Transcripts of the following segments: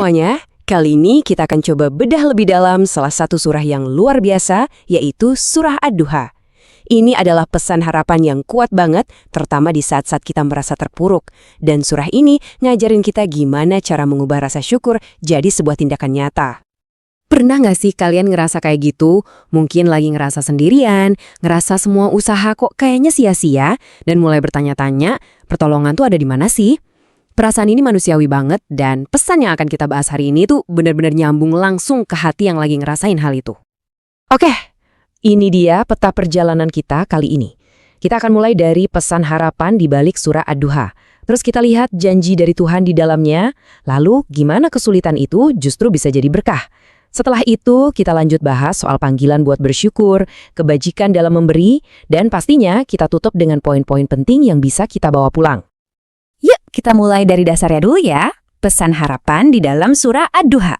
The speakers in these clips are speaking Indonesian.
semuanya, kali ini kita akan coba bedah lebih dalam salah satu surah yang luar biasa, yaitu surah Ad-Duha. Ini adalah pesan harapan yang kuat banget, terutama di saat-saat kita merasa terpuruk. Dan surah ini ngajarin kita gimana cara mengubah rasa syukur jadi sebuah tindakan nyata. Pernah nggak sih kalian ngerasa kayak gitu? Mungkin lagi ngerasa sendirian, ngerasa semua usaha kok kayaknya sia-sia, dan mulai bertanya-tanya, pertolongan tuh ada di mana sih? Perasaan ini manusiawi banget, dan pesan yang akan kita bahas hari ini tuh benar-benar nyambung langsung ke hati yang lagi ngerasain hal itu. Oke, ini dia peta perjalanan kita kali ini. Kita akan mulai dari pesan harapan di balik surah Ad-Duha. Terus kita lihat janji dari Tuhan di dalamnya, lalu gimana kesulitan itu justru bisa jadi berkah. Setelah itu, kita lanjut bahas soal panggilan buat bersyukur, kebajikan dalam memberi, dan pastinya kita tutup dengan poin-poin penting yang bisa kita bawa pulang. Yuk, kita mulai dari dasarnya dulu ya. Pesan harapan di dalam surah Ad-Duha.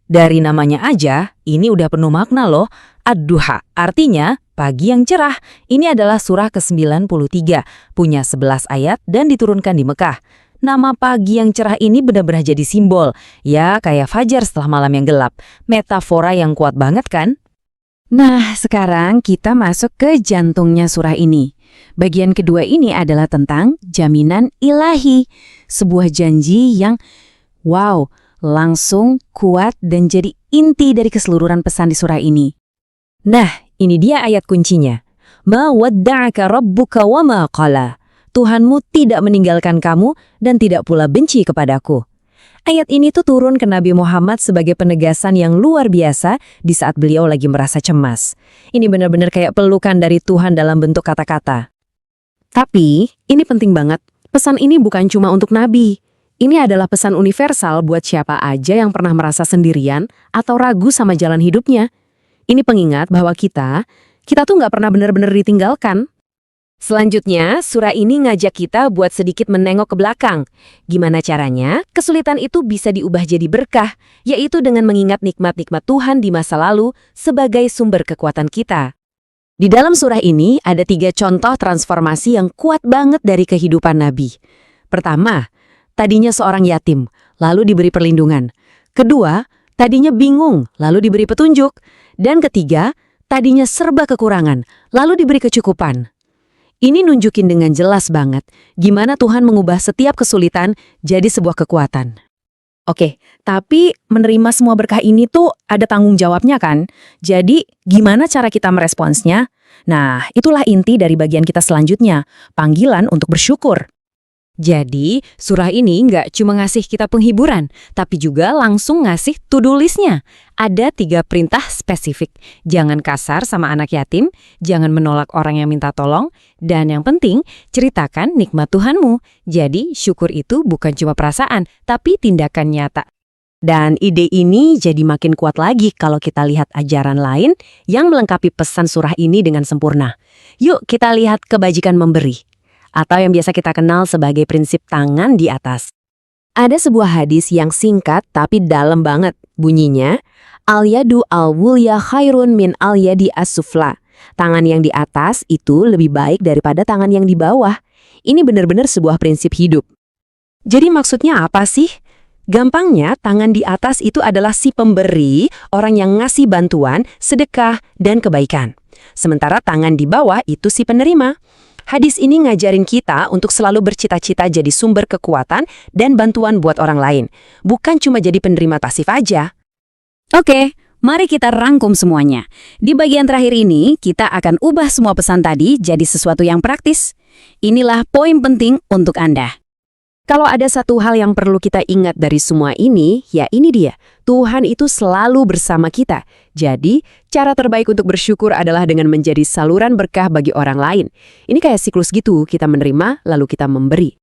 Dari namanya aja, ini udah penuh makna loh. Ad-Duha, artinya pagi yang cerah. Ini adalah surah ke-93, punya 11 ayat dan diturunkan di Mekah. Nama pagi yang cerah ini benar-benar jadi simbol. Ya, kayak fajar setelah malam yang gelap. Metafora yang kuat banget kan? Nah, sekarang kita masuk ke jantungnya surah ini. Bagian kedua ini adalah tentang jaminan ilahi. Sebuah janji yang, wow, langsung kuat dan jadi inti dari keseluruhan pesan di surah ini. Nah, ini dia ayat kuncinya. Ma wadda'aka rabbuka wa ma qala. Tuhanmu tidak meninggalkan kamu dan tidak pula benci kepadaku. Ayat ini tuh turun ke Nabi Muhammad sebagai penegasan yang luar biasa di saat beliau lagi merasa cemas. Ini benar-benar kayak pelukan dari Tuhan dalam bentuk kata-kata. Tapi, ini penting banget. Pesan ini bukan cuma untuk Nabi. Ini adalah pesan universal buat siapa aja yang pernah merasa sendirian atau ragu sama jalan hidupnya. Ini pengingat bahwa kita tuh nggak pernah benar-benar ditinggalkan. Selanjutnya, surah ini ngajak kita buat sedikit menengok ke belakang. Gimana caranya kesulitan itu bisa diubah jadi berkah, yaitu dengan mengingat nikmat-nikmat Tuhan di masa lalu sebagai sumber kekuatan kita. Di dalam surah ini ada 3 contoh transformasi yang kuat banget dari kehidupan Nabi. Pertama, tadinya seorang yatim, lalu diberi perlindungan. Kedua, tadinya bingung, lalu diberi petunjuk. Dan ketiga, tadinya serba kekurangan, lalu diberi kecukupan. Ini nunjukin dengan jelas banget gimana Tuhan mengubah setiap kesulitan jadi sebuah kekuatan. Oke, tapi menerima semua berkah ini tuh ada tanggung jawabnya kan? Jadi, gimana cara kita meresponsnya? Nah, itulah inti dari bagian kita selanjutnya, panggilan untuk bersyukur. Jadi, surah ini nggak cuma ngasih kita penghiburan, tapi juga langsung ngasih to-do list-nya. Ada 3 perintah spesifik. Jangan kasar sama anak yatim, jangan menolak orang yang minta tolong, dan yang penting, ceritakan nikmat Tuhanmu. Jadi, syukur itu bukan cuma perasaan, tapi tindakan nyata. Dan ide ini jadi makin kuat lagi kalau kita lihat ajaran lain yang melengkapi pesan surah ini dengan sempurna. Yuk kita lihat kebajikan memberi, atau yang biasa kita kenal sebagai prinsip tangan di atas. Ada sebuah hadis yang singkat tapi dalam banget. Bunyinya, al-yadu al-wulya khairun min al-yadi as-sufla. Tangan yang di atas itu lebih baik daripada tangan yang di bawah. Ini benar-benar sebuah prinsip hidup. Jadi maksudnya apa sih? Gampangnya, tangan di atas itu adalah si pemberi, orang yang ngasih bantuan, sedekah, dan kebaikan. Sementara tangan di bawah itu si penerima. Hadis ini ngajarin kita untuk selalu bercita-cita jadi sumber kekuatan dan bantuan buat orang lain. Bukan cuma jadi penerima pasif aja. Oke, mari kita rangkum semuanya. Di bagian terakhir ini, kita akan ubah semua pesan tadi jadi sesuatu yang praktis. Inilah poin penting untuk Anda. Kalau ada satu hal yang perlu kita ingat dari semua ini, ya ini dia. Tuhan itu selalu bersama kita. Jadi, cara terbaik untuk bersyukur adalah dengan menjadi saluran berkah bagi orang lain. Ini kayak siklus gitu, kita menerima, lalu kita memberi.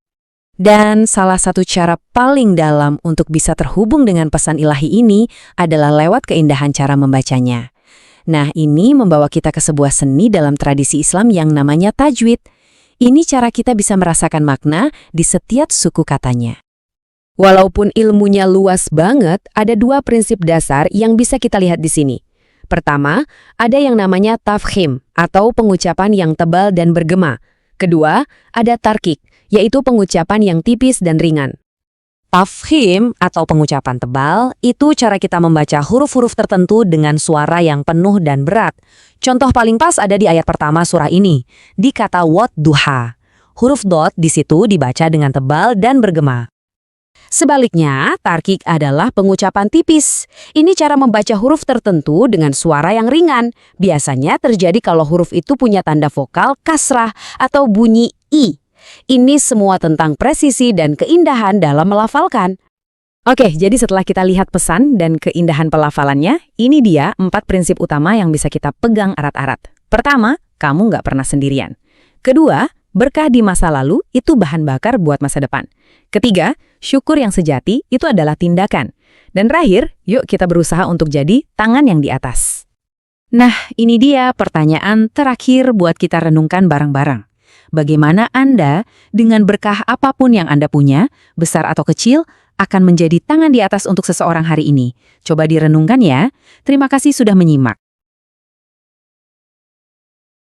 Dan salah satu cara paling dalam untuk bisa terhubung dengan pesan ilahi ini adalah lewat keindahan cara membacanya. Nah, ini membawa kita ke sebuah seni dalam tradisi Islam yang namanya tajwid. Ini cara kita bisa merasakan makna di setiap suku katanya. Walaupun ilmunya luas banget, ada 2 prinsip dasar yang bisa kita lihat di sini. Pertama, ada yang namanya tafkhim, atau pengucapan yang tebal dan bergema. Kedua, ada tarkik, yaitu pengucapan yang tipis dan ringan. Tafkhim atau pengucapan tebal itu cara kita membaca huruf-huruf tertentu dengan suara yang penuh dan berat. Contoh paling pas ada di ayat pertama surah ini, di kata wadduha. Huruf dot di situ dibaca dengan tebal dan bergema. Sebaliknya, tarkik adalah pengucapan tipis. Ini cara membaca huruf tertentu dengan suara yang ringan. Biasanya terjadi kalau huruf itu punya tanda vokal kasrah atau bunyi i. Ini semua tentang presisi dan keindahan dalam melafalkan. Oke, jadi setelah kita lihat pesan dan keindahan pelafalannya, ini dia 4 prinsip utama yang bisa kita pegang erat-erat. Pertama, kamu nggak pernah sendirian. Kedua, berkah di masa lalu itu bahan bakar buat masa depan. Ketiga, syukur yang sejati itu adalah tindakan. Dan terakhir, yuk kita berusaha untuk jadi tangan yang di atas. Nah, ini dia pertanyaan terakhir buat kita renungkan bareng-bareng. Bagaimana Anda, dengan berkah apapun yang Anda punya, besar atau kecil, akan menjadi tangan di atas untuk seseorang hari ini? Coba direnungkan ya. Terima kasih sudah menyimak.